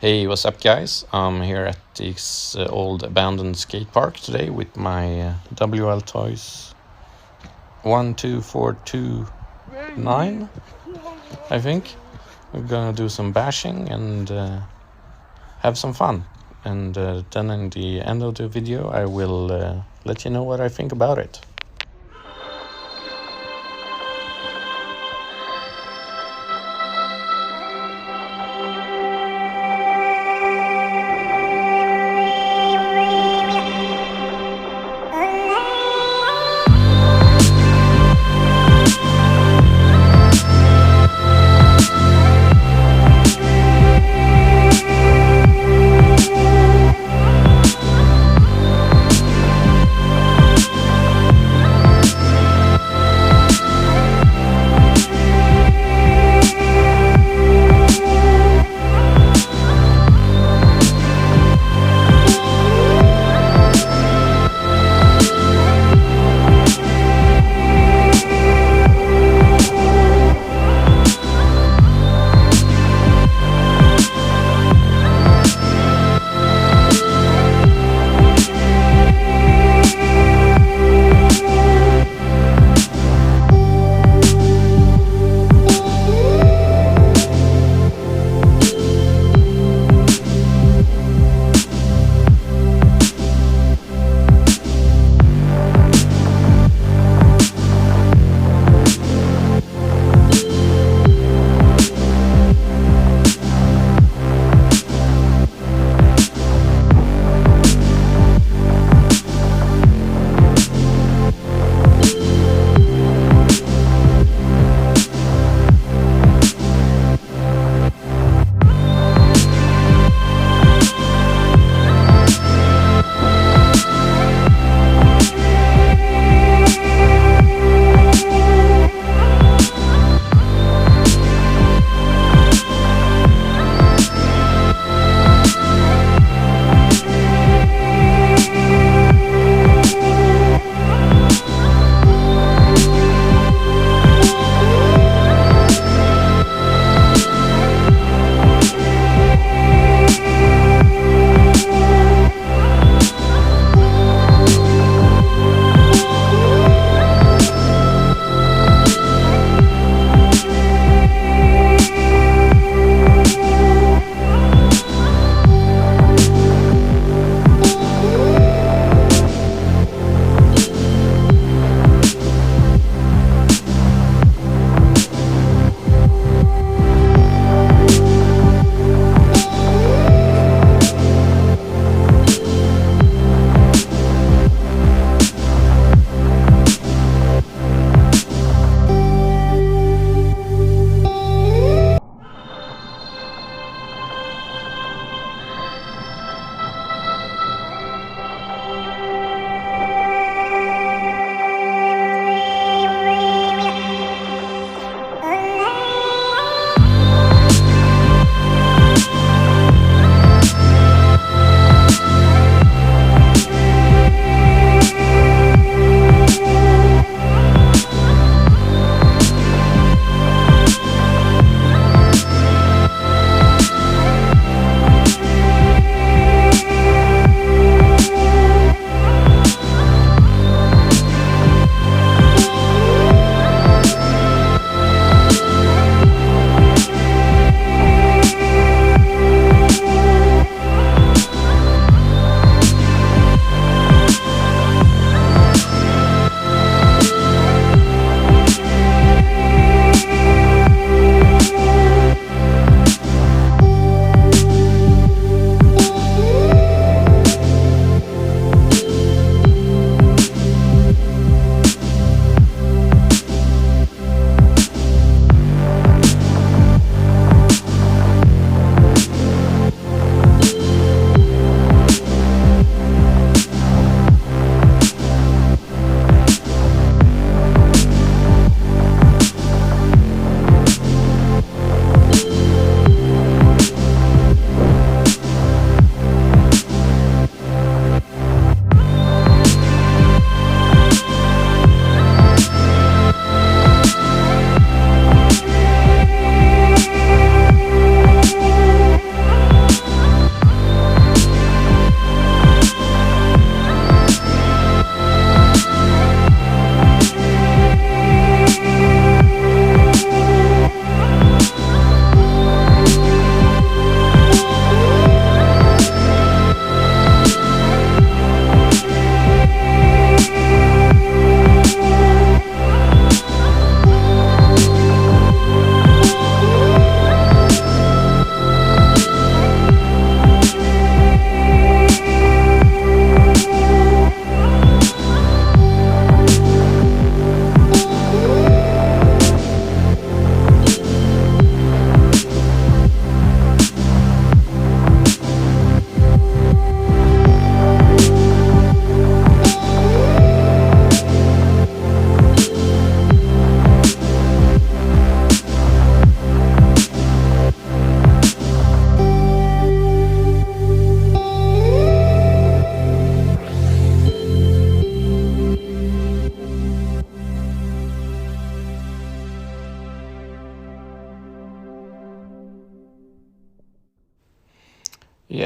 Hey, what's up guys? I'm here at this old abandoned skate park today with my Wltoys 12429, I think. We're gonna do some bashing and have some fun. And then in the end of the video I will let you know what I think about it.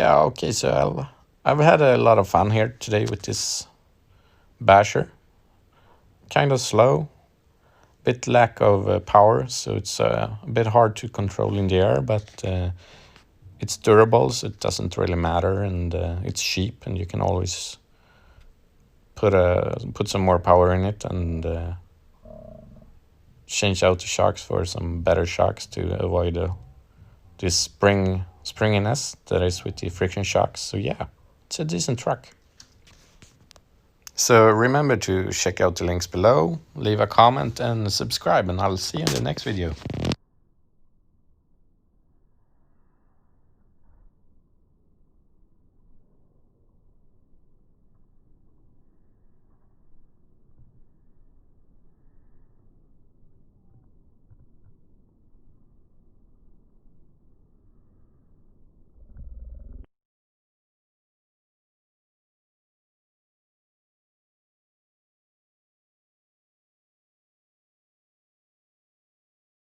yeah, okay, so I've had a lot of fun here today with this basher. Kind of slow, bit lack of power, so it's a bit hard to control in the air, but it's durable, so it doesn't really matter, and it's cheap, and you can always put some more power in it and change out the shocks for some better shocks to avoid this springiness that is with the friction shocks. So yeah, it's a decent truck. So remember to check out the links below, leave a comment and subscribe, and I'll see you in the next video.